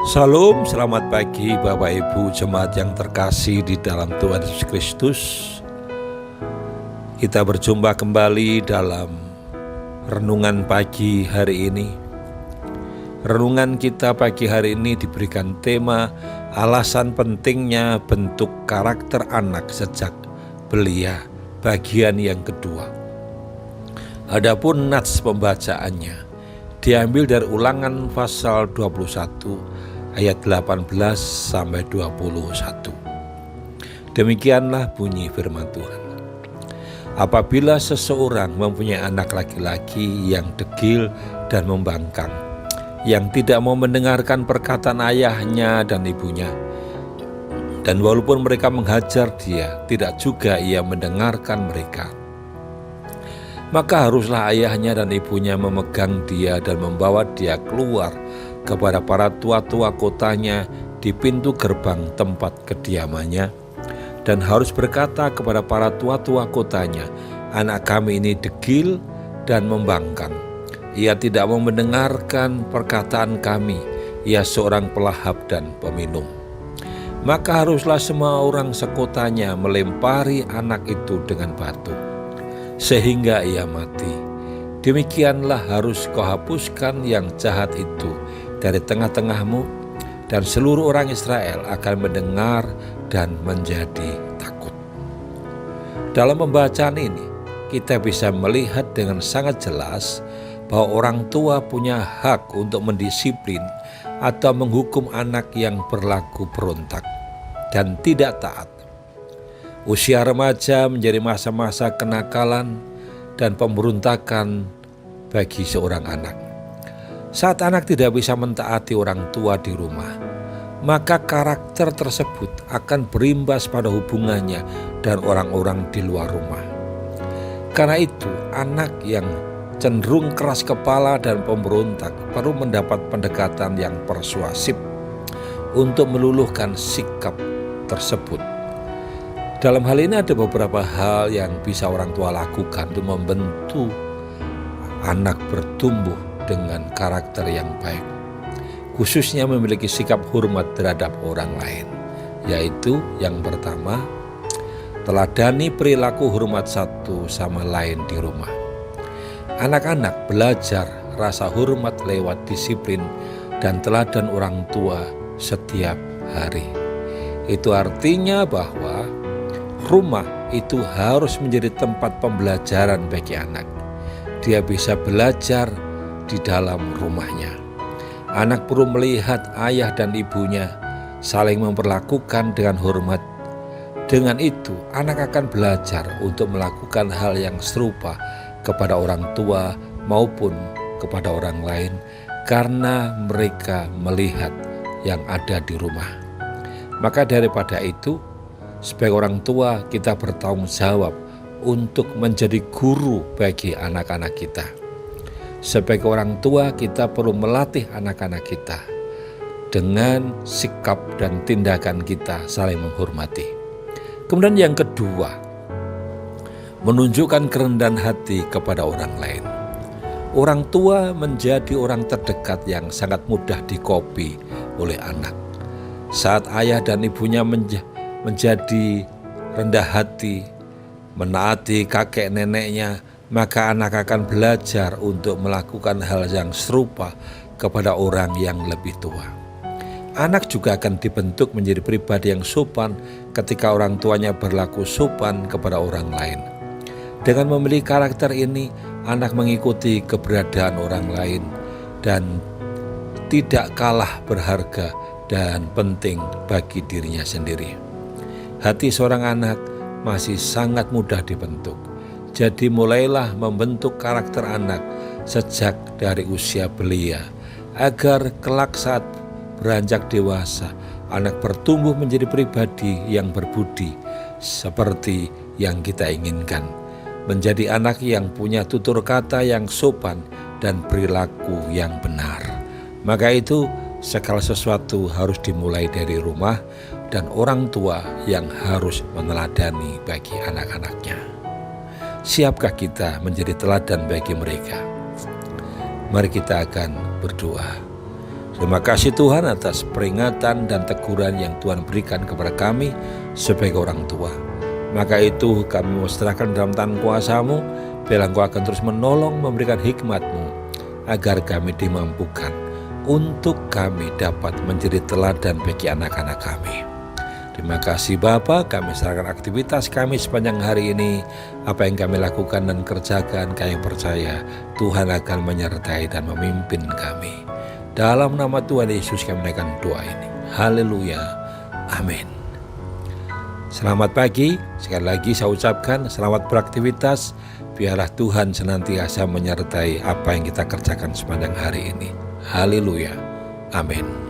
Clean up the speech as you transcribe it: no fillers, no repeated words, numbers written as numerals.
Salam, selamat pagi Bapak Ibu jemaat yang terkasih di dalam Tuhan Yesus Kristus. Kita berjumpa kembali dalam renungan pagi hari ini. Renungan kita pagi hari ini diberikan tema alasan pentingnya bentuk karakter anak sejak belia, bagian yang kedua. Adapun nats pembacaannya diambil dari Ulangan pasal 21 ayat 18 sampai 21. Demikianlah bunyi firman Tuhan. Apabila seseorang mempunyai anak laki-laki yang degil dan membangkang, yang tidak mau mendengarkan perkataan ayahnya dan ibunya, dan walaupun mereka menghajar dia, tidak juga ia mendengarkan mereka, maka haruslah ayahnya dan ibunya memegang dia dan membawa dia keluar kepada para tua-tua kotanya di pintu gerbang tempat kediamannya, dan harus berkata kepada para tua-tua kotanya, anak kami ini degil dan membangkang. Ia tidak mau mendengarkan perkataan kami, ia seorang pelahap dan peminum. Maka haruslah semua orang sekotanya melempari anak itu dengan batu, sehingga ia mati. Demikianlah harus kau hapuskan yang jahat itu dari tengah-tengahmu, dan seluruh orang Israel akan mendengar dan menjadi takut. Dalam pembacaan ini, kita bisa melihat dengan sangat jelas bahwa orang tua punya hak untuk mendisiplin atau menghukum anak yang berlaku berontak dan tidak taat. Usia remaja menjadi masa-masa kenakalan dan pemberontakan bagi seorang anak. Saat anak tidak bisa mentaati orang tua di rumah, maka karakter tersebut akan berimbas pada hubungannya dan orang-orang di luar rumah. Karena itu, anak yang cenderung keras kepala dan pemberontak perlu mendapat pendekatan yang persuasif untuk meluluhkan sikap tersebut. Dalam hal ini ada beberapa hal yang bisa orang tua lakukan untuk membentuk anak bertumbuh dengan karakter yang baik, khususnya memiliki sikap hormat terhadap orang lain, yaitu yang pertama, teladani perilaku hormat satu sama lain di rumah. Anak-anak belajar rasa hormat lewat disiplin dan teladan orang tua setiap hari. Itu artinya bahwa rumah itu harus menjadi tempat pembelajaran bagi anak. Dia bisa belajar di dalam rumahnya. Anak perlu melihat ayah dan ibunya saling memperlakukan dengan hormat. Dengan itu, anak akan belajar untuk melakukan hal yang serupa kepada orang tua maupun kepada orang lain karena mereka melihat yang ada di rumah. Maka daripada itu, sebagai orang tua kita bertanggung jawab untuk menjadi guru bagi anak-anak kita. Sebagai orang tua kita perlu melatih anak-anak kita dengan sikap dan tindakan kita saling menghormati. Kemudian yang kedua, menunjukkan kerendahan hati kepada orang lain. Orang tua menjadi orang terdekat yang sangat mudah dikopi oleh anak. Saat ayah dan ibunya menjadi rendah hati, menaati kakek neneknya, maka anak akan belajar untuk melakukan hal yang serupa kepada orang yang lebih tua. Anak juga akan dibentuk menjadi pribadi yang sopan ketika orang tuanya berlaku sopan kepada orang lain. Dengan memiliki karakter ini, anak mengikuti keberadaan orang lain dan tidak kalah berharga dan penting bagi dirinya sendiri. Hati seorang anak masih sangat mudah dibentuk. Jadi mulailah membentuk karakter anak sejak dari usia belia, agar kelak saat beranjak dewasa, anak bertumbuh menjadi pribadi yang berbudi seperti yang kita inginkan. Menjadi anak yang punya tutur kata yang sopan dan perilaku yang benar. Maka itu segala sesuatu harus dimulai dari rumah dan orang tua yang harus meneladani bagi anak-anaknya. Siapkah kita menjadi teladan bagi mereka? Mari kita akan berdoa. Terima kasih Tuhan atas peringatan dan teguran yang Tuhan berikan kepada kami sebagai orang tua. Maka itu kami mau serahkan dalam tangan kuasa-Mu, biarlah Engkau akan terus menolong, memberikan hikmat-Mu, agar kami dimampukan untuk kami dapat menjadi teladan bagi anak-anak kami. Terima kasih Bapa, kami serahkan aktivitas kami sepanjang hari ini. Apa yang kami lakukan dan kerjakan, kami percaya Tuhan akan menyertai dan memimpin kami. Dalam nama Tuhan Yesus kami menaikkan doa ini. Haleluya. Amin. Selamat pagi. Sekali lagi saya ucapkan selamat beraktivitas. Biarlah Tuhan senantiasa menyertai apa yang kita kerjakan sepanjang hari ini. Haleluya. Amin.